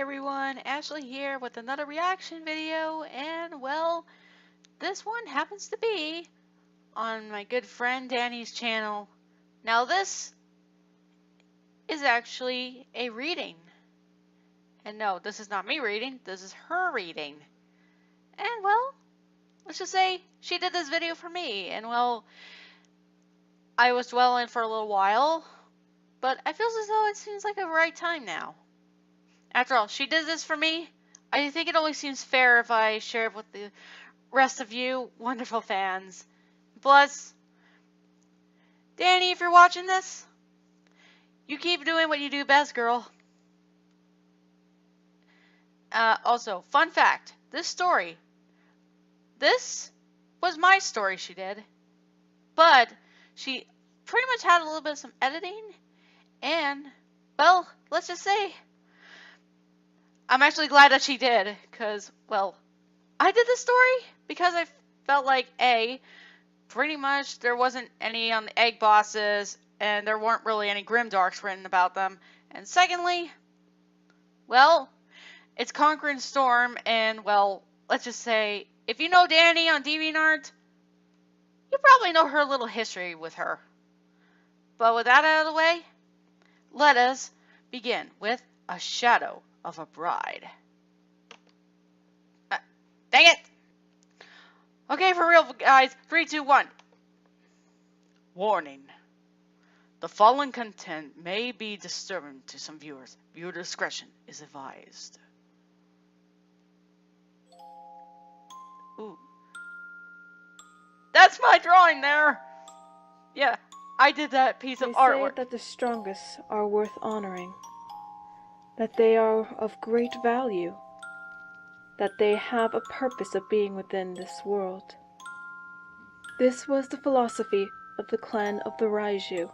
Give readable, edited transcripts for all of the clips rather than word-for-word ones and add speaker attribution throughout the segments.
Speaker 1: everyone, Ashley here with another reaction video, and well, this one happens to be on my good friend Danny's channel. Now this is actually a reading, and no, this is not me reading, this is her reading. And well, let's just say she did this video for me, and well, I was dwelling for a little while, but I feel as though it seems like a right time now. After all, she did this for me. I think it only seems fair if I share it with the rest of you wonderful fans. Plus, Danny, if you're watching this, you keep doing what you do best, girl. Also, fun fact, this was my story she did, but she pretty much had a little bit of some editing, and, well, let's just say, I'm actually glad that she did, because, well, I did this story because I felt like, A, pretty much there wasn't any on the egg bosses, and there weren't really any grimdarks written about them, and secondly, well, it's Conquering Storm, and, well, let's just say, if you know Danny on DeviantArt, you probably know her little history with her. But with that out of the way, let us begin with A Shadow of a Bride. Dang it! Okay, for real, guys. 3, 2, 1. Warning. The following content may be disturbing to some viewers. Viewer discretion is advised. Ooh. That's my drawing there! Yeah, I did that piece of artwork.
Speaker 2: They say that the strongest are worth honoring, that they are of great value, that they have a purpose of being within this world. This was the philosophy of the clan of the Raiju.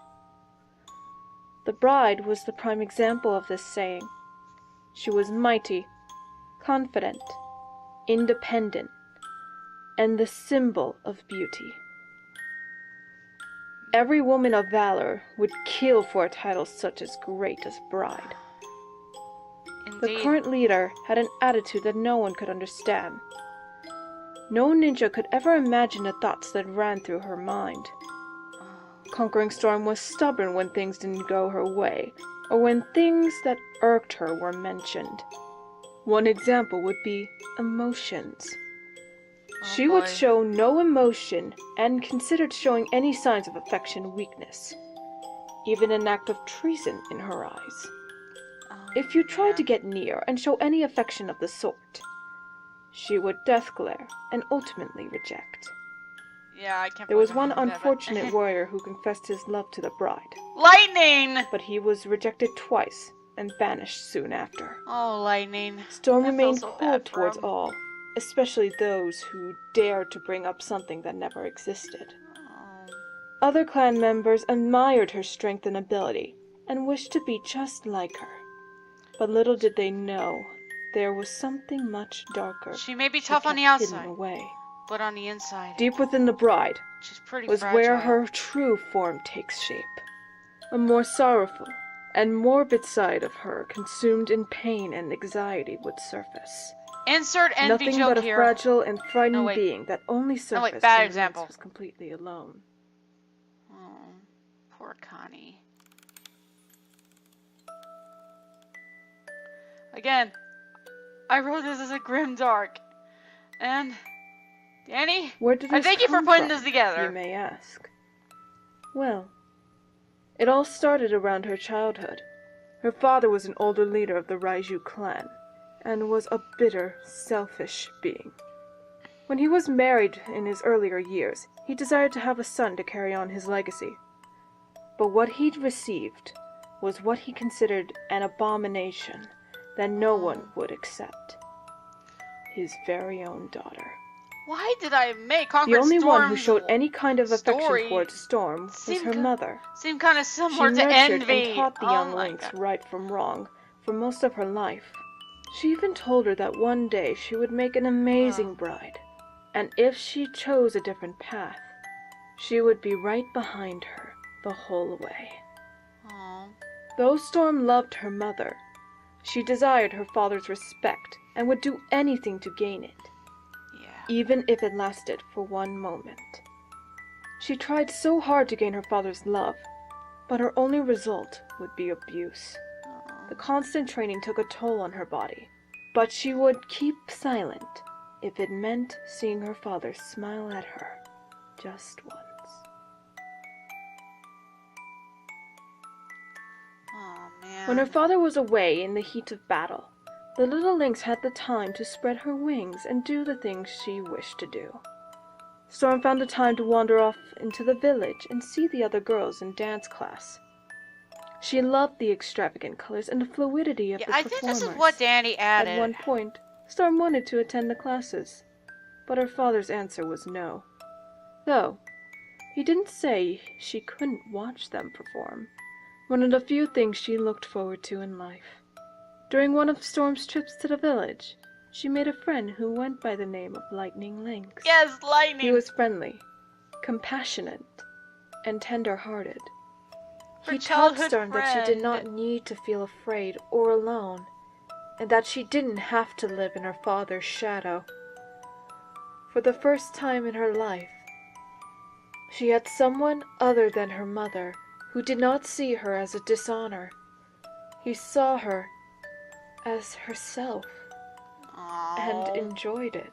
Speaker 2: The bride was the prime example of this saying. She was mighty, confident, independent, and the symbol of beauty. Every woman of valor would kill for a title such as great as bride.
Speaker 1: Indeed.
Speaker 2: The current leader had an attitude that no one could understand. No ninja could ever imagine the thoughts that ran through her mind. Conquering Storm was stubborn when things didn't go her way, or when things that irked her were mentioned. One example would be emotions. She would show no emotion and considered showing any signs of affection weakness, even an act of treason in her eyes. If you tried to get near and show any affection of the sort, she would death glare and ultimately reject.
Speaker 1: Yeah, I can't.
Speaker 2: There was one unfortunate warrior who confessed his love to the bride.
Speaker 1: Lightning!
Speaker 2: But he was rejected twice and banished soon after.
Speaker 1: Oh, Lightning.
Speaker 2: Storm remained cold towards all, especially those who dared to bring up something that never existed. Other clan members admired her strength and ability, and wished to be just like her. But little did they know, there was something much darker.
Speaker 1: She may be tough on the outside,
Speaker 2: away.
Speaker 1: but on the inside,
Speaker 2: deep within the bride,
Speaker 1: she's pretty
Speaker 2: was
Speaker 1: fragile.
Speaker 2: where her true form takes shape. A more sorrowful and morbid side of her, consumed in pain and anxiety, would surface.
Speaker 1: Insert envy
Speaker 2: Nothing
Speaker 1: joke
Speaker 2: but a
Speaker 1: here.
Speaker 2: fragile and frightened being that only surfaced
Speaker 1: bad
Speaker 2: when
Speaker 1: example.
Speaker 2: Lance was completely alone.
Speaker 1: Oh, poor Connie. Again, I wrote this as a grimdark, and Danny,
Speaker 2: Where did
Speaker 1: I
Speaker 2: this
Speaker 1: thank you for
Speaker 2: come
Speaker 1: putting
Speaker 2: from,
Speaker 1: this together.
Speaker 2: you may ask. Well, it all started around her childhood. Her father was an older leader of the Raiju clan, and was a bitter, selfish being. When he was married in his earlier years, he desired to have a son to carry on his legacy. But what he'd received was what he considered an abomination that no one would accept. His very own daughter.
Speaker 1: Why did I make Conquering
Speaker 2: The only one who
Speaker 1: Storm's
Speaker 2: showed any kind of affection
Speaker 1: story
Speaker 2: towards Storm was her mother.
Speaker 1: Seemed kind of
Speaker 2: She
Speaker 1: similar to
Speaker 2: nurtured
Speaker 1: envy.
Speaker 2: and taught the
Speaker 1: Oh
Speaker 2: young
Speaker 1: my
Speaker 2: lynx
Speaker 1: God.
Speaker 2: right from wrong for most of her life. She even told her that one day she would make an amazing bride, and if she chose a different path, she would be right behind her the whole way.
Speaker 1: Aw.
Speaker 2: Though Storm loved her mother, she She desired her father's respect and would do anything to gain it,
Speaker 1: Yeah.
Speaker 2: even if it lasted for one moment. She tried so hard to gain her father's love, but her only result would be abuse. The constant training took a toll on her body, but she would keep silent if it meant seeing her father smile at her just once.
Speaker 1: Oh, man.
Speaker 2: When her father was away in the heat of battle, the little lynx had the time to spread her wings and do the things she wished to do. Storm found the time to wander off into the village and see the other girls in dance class. She loved the extravagant colors and the fluidity of the
Speaker 1: I
Speaker 2: performers.
Speaker 1: think this is what Danny added.
Speaker 2: At one point, Storm wanted to attend the classes, but her father's answer was no. Though, he didn't say she couldn't watch them perform. One of the few things she looked forward to in life. During one of Storm's trips to the village, she made a friend who went by the name of Lightning Lynx.
Speaker 1: Yes, Lightning!
Speaker 2: He was friendly, compassionate, and tender-hearted. He taught Storm that she did not need to feel afraid or alone, and that she didn't have to live in her father's shadow. For the first time in her life, she had someone other than her mother who did not see her as a dishonor. He saw her as herself and enjoyed it.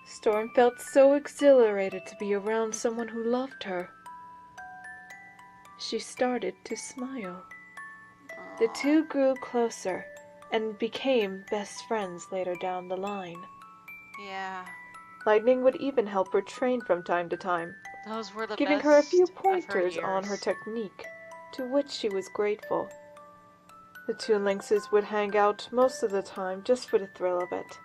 Speaker 2: Storm felt so exhilarated to be around someone who loved her. She started to smile. The two grew closer and became best friends later down the line.
Speaker 1: Yeah.
Speaker 2: Lightning would even help her train from time to time,
Speaker 1: Those were the
Speaker 2: giving
Speaker 1: best
Speaker 2: her a few
Speaker 1: of her
Speaker 2: pointers on her
Speaker 1: years.
Speaker 2: technique, to which she was grateful. The two lynxes would hang out most of the time just for the thrill of it,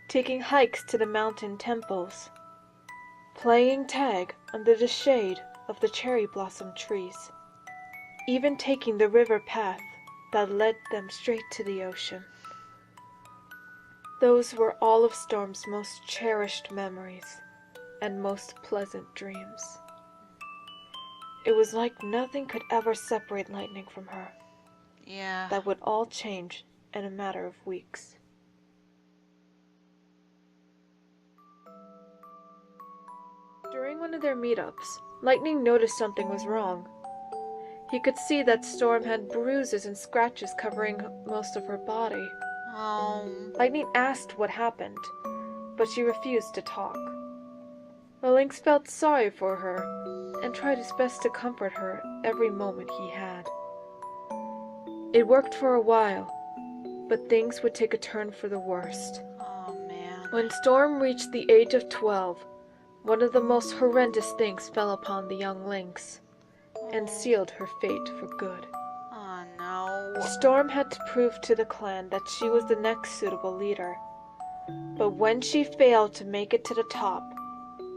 Speaker 2: taking hikes to the mountain temples, playing tag under the shade of the cherry blossom trees, even taking the river path that led them straight to the ocean. Those were all of Storm's most cherished memories and most pleasant dreams. It was like nothing could ever separate Lightning from her.
Speaker 1: Yeah.
Speaker 2: That would all change in a matter of weeks. During one of their meetups, Lightning noticed something was wrong. He could see that Storm had bruises and scratches covering most of her body. Lightning asked what happened, but she refused to talk. The lynx felt sorry for her and tried his best to comfort her every moment he had. It worked for a while, but things would take a turn for the worst.
Speaker 1: Oh, man.
Speaker 2: When Storm reached the age of 12, one of the most horrendous things fell upon the young lynx and sealed her fate for good.
Speaker 1: Oh, no.
Speaker 2: Storm had to prove to the clan that she was the next suitable leader. But when she failed to make it to the top,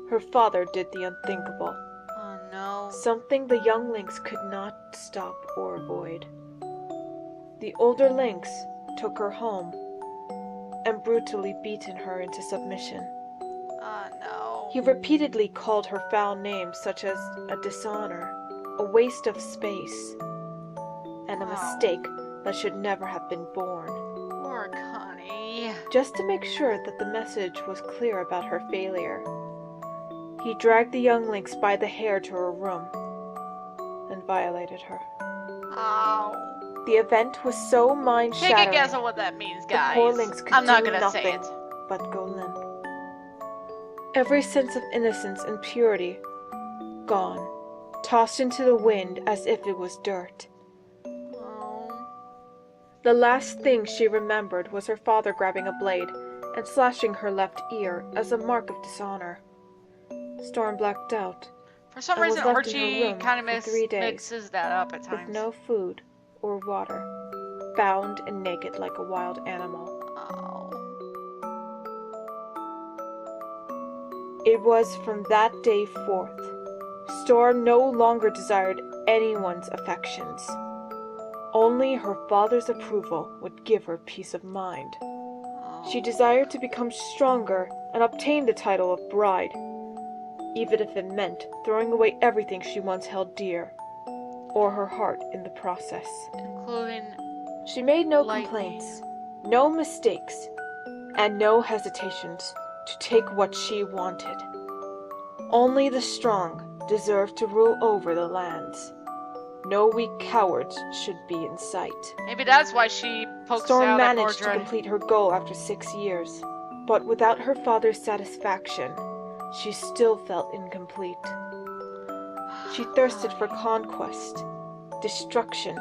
Speaker 2: her father did the unthinkable.
Speaker 1: Oh, no.
Speaker 2: Something the young lynx could not stop or avoid. The older lynx took her home and brutally beaten her into submission.
Speaker 1: Oh, no.
Speaker 2: He repeatedly called her foul names such as a dishonor, a waste of space, and a mistake that should never have been born.
Speaker 1: Poor Connie.
Speaker 2: Just to make sure that the message was clear about her failure, he dragged the young lynx by the hair to her room and violated her.
Speaker 1: Oh.
Speaker 2: The event was so
Speaker 1: Take
Speaker 2: mind-shattering,
Speaker 1: a guess at what that means,
Speaker 2: the
Speaker 1: guys.
Speaker 2: poor lynx could
Speaker 1: I'm not
Speaker 2: do
Speaker 1: gonna say
Speaker 2: nothing
Speaker 1: it.
Speaker 2: but go limp. Every sense of innocence and purity gone, tossed into the wind as if it was dirt.
Speaker 1: Oh.
Speaker 2: The last thing she remembered was her father grabbing a blade and slashing her left ear as a mark of dishonor. Storm blacked out,
Speaker 1: For some
Speaker 2: and was
Speaker 1: reason,
Speaker 2: left in her
Speaker 1: Archie
Speaker 2: room
Speaker 1: kind of
Speaker 2: for 3 days,
Speaker 1: mixes that up at
Speaker 2: with
Speaker 1: times.
Speaker 2: no food or water, bound and naked like a wild animal.
Speaker 1: Oh.
Speaker 2: It was from that day forth, Storm no longer desired anyone's affections. Only her father's approval would give her peace of mind. She desired to become stronger and obtain the title of bride, even if it meant throwing away everything she once held dear, or her heart in the process.
Speaker 1: Including
Speaker 2: She made no
Speaker 1: Lightning.
Speaker 2: complaints, no mistakes, and no hesitations to take what she wanted. Only the strong deserved to rule over the lands. No weak cowards should be in sight.
Speaker 1: Maybe that's why she pokes
Speaker 2: Storm
Speaker 1: out at
Speaker 2: managed to
Speaker 1: Mordred.
Speaker 2: complete her goal after 6 years, but without her father's satisfaction, she still felt incomplete. She thirsted for conquest, destruction,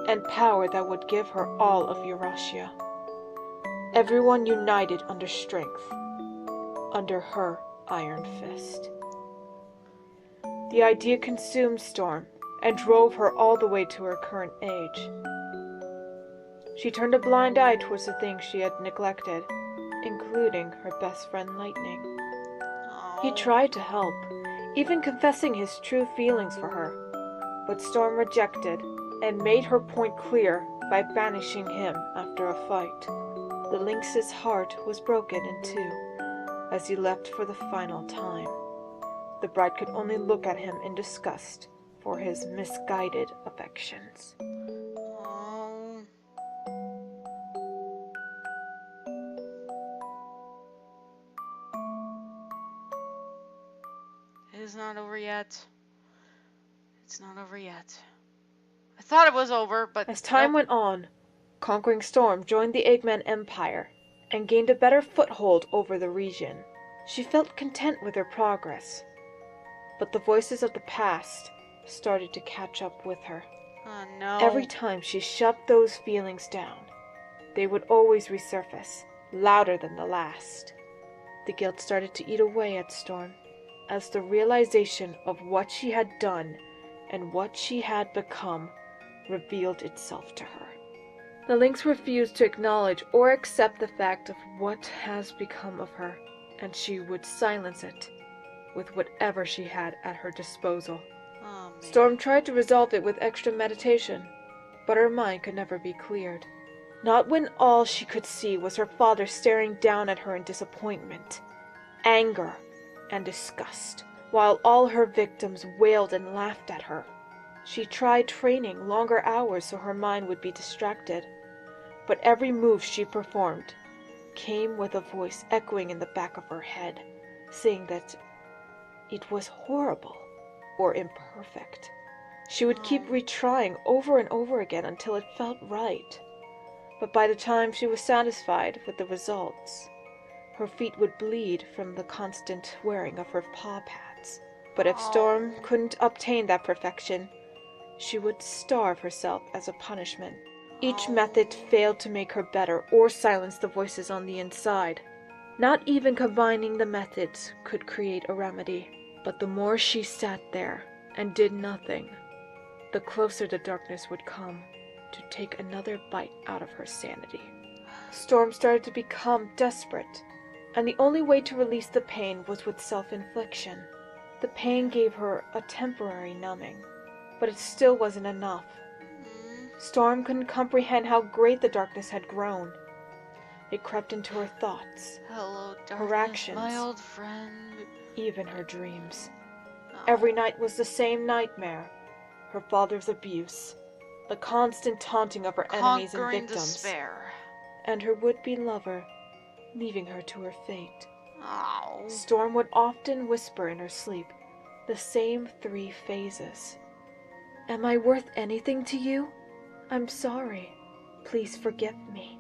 Speaker 2: and power that would give her all of Eurasia. Everyone united under strength, under her iron fist. The idea consumed Storm and drove her all the way to her current age. She turned a blind eye towards the things she had neglected, including her best friend Lightning. He tried to help, even confessing his true feelings for her, but Storm rejected and made her point clear by banishing him after a fight. The lynx's heart was broken in two as he left for the final time. The bride could only look at him in disgust for his misguided affections.
Speaker 1: Oh. It is not over yet. It's not over yet. I thought it was over, but
Speaker 2: As time went on, Conquering Storm joined the Eggman Empire and gained a better foothold over the region. She felt content with her progress, but the voices of the past started to catch up with her.
Speaker 1: Oh no.
Speaker 2: Every time she shoved those feelings down, they would always resurface, louder than the last. The guilt started to eat away at Storm, as the realization of what she had done and what she had become revealed itself to her. The lynx refused to acknowledge or accept the fact of what has become of her, and she would silence it with whatever she had at her disposal.
Speaker 1: Oh, man.
Speaker 2: Storm tried to resolve it with extra meditation, but her mind could never be cleared. Not when all she could see was her father staring down at her in disappointment, anger, and disgust, while all her victims wailed and laughed at her. She tried training longer hours so her mind would be distracted, but every move she performed came with a voice echoing in the back of her head, saying that it was horrible or imperfect. She would keep retrying over and over again until it felt right. But by the time she was satisfied with the results, her feet would bleed from the constant wearing of her paw pads. But if Storm couldn't obtain that perfection, she would starve herself as a punishment. Each method failed to make her better or silence the voices on the inside. Not even combining the methods could create a remedy. But the more she sat there and did nothing, the closer the darkness would come to take another bite out of her sanity. Storm started to become desperate, and the only way to release the pain was with self-infliction. The pain gave her a temporary numbing, but it still wasn't enough. Storm couldn't comprehend how great the darkness had grown. It crept into her thoughts,
Speaker 1: Hello, darkness,
Speaker 2: her actions,
Speaker 1: my old friend.
Speaker 2: even her dreams.
Speaker 1: Oh.
Speaker 2: Every night was the same nightmare. Her father's abuse, the constant taunting of her enemies and
Speaker 1: Conquering
Speaker 2: victims,
Speaker 1: despair.
Speaker 2: and her would-be lover, leaving her to her fate.
Speaker 1: Oh.
Speaker 2: Storm would often whisper in her sleep the same 3 phases. Am I worth anything to you? I'm sorry. Please forgive me.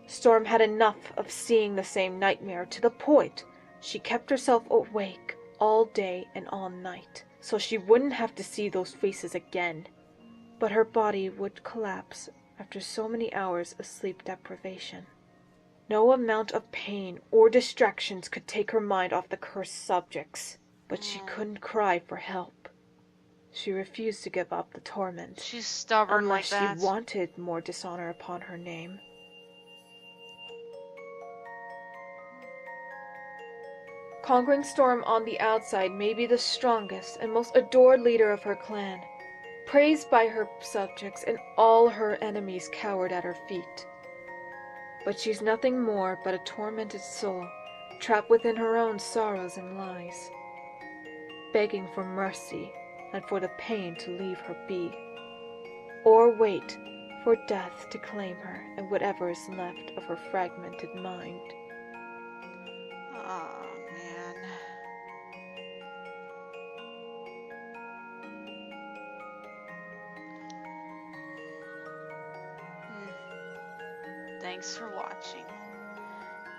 Speaker 2: Storm had enough of seeing the same nightmare to the point she kept herself awake all day and all night, so she wouldn't have to see those faces again. But her body would collapse after so many hours of sleep deprivation. No amount of pain or distractions could take her mind off the cursed subjects, but she couldn't cry for help. She refused to give up the torment,
Speaker 1: She's stubborn
Speaker 2: unless
Speaker 1: like that.
Speaker 2: she wanted more dishonor upon her name. Conquering Storm on the outside may be the strongest and most adored leader of her clan, praised by her subjects, and all her enemies cowered at her feet. But she's nothing more but a tormented soul, trapped within her own sorrows and lies, begging for mercy and for the pain to leave her be, or wait for death to claim her and whatever is left of her fragmented mind.
Speaker 1: Oh, man. Thanks for watching.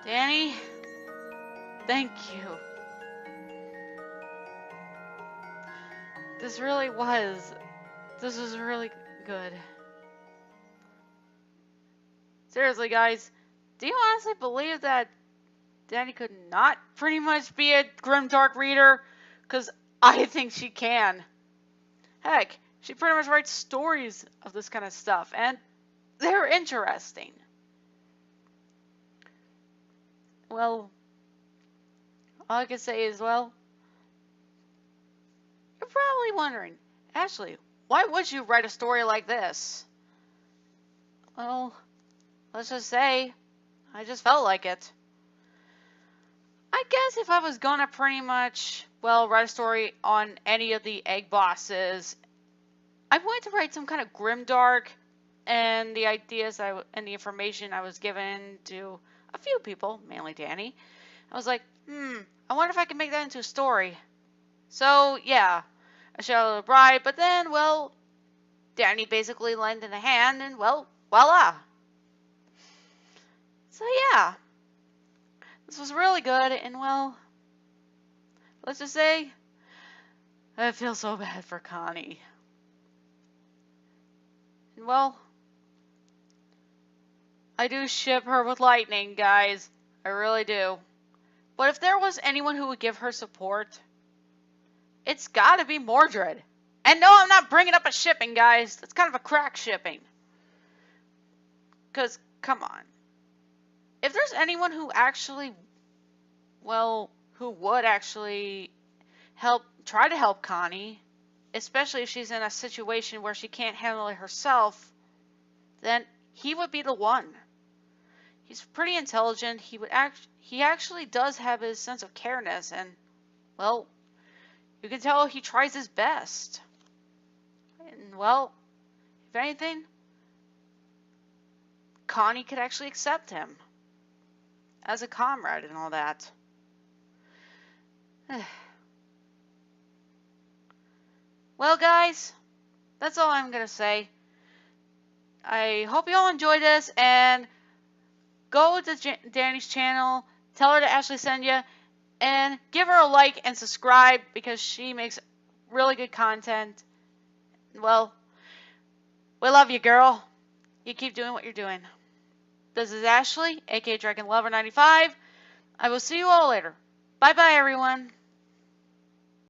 Speaker 1: Danny, thank you. This was really good. Seriously, guys, do you honestly believe that Danny could not pretty much be a grimdark reader? Because I think she can. Heck, she pretty much writes stories of this kind of stuff, and they're interesting. Well, all I can say is, well, you're probably wondering, Ashley, why would you write a story like this? Well, let's just say, I just felt like it. I guess if I was gonna pretty much, well, write a story on any of the egg bosses, I wanted to write some kind of grimdark, and the ideas and the information I was given to a few people, mainly Danny, I was like, I wonder if I can make that into a story. So, yeah, A Shadow of the Bride, but then, well, Danny basically lended a hand, and, well, voila. So, yeah, this was really good, and, well, let's just say, I feel so bad for Connie. And, well, I do ship her with Lightning, guys. I really do. But if there was anyone who would give her support, it's gotta be Mordred. And no, I'm not bringing up a shipping, guys. That's kind of a crack shipping. Because, come on. If there's anyone who actually, well, who would actually try to help Connie, especially if she's in a situation where she can't handle it herself, then he would be the one. He's pretty intelligent. He actually does have his sense of careness, and, well, you can tell he tries his best. And, well, if anything, Connie could actually accept him as a comrade and all that. Well, guys, that's all I'm gonna say. I hope you all enjoyed this, and go to Danny's channel, tell her to Ashley send you, and give her a like and subscribe because she makes really good content. Well, we love you, girl. You keep doing what you're doing. This is Ashley, aka Dragon Lover 95. I will see you all later. Bye bye, everyone.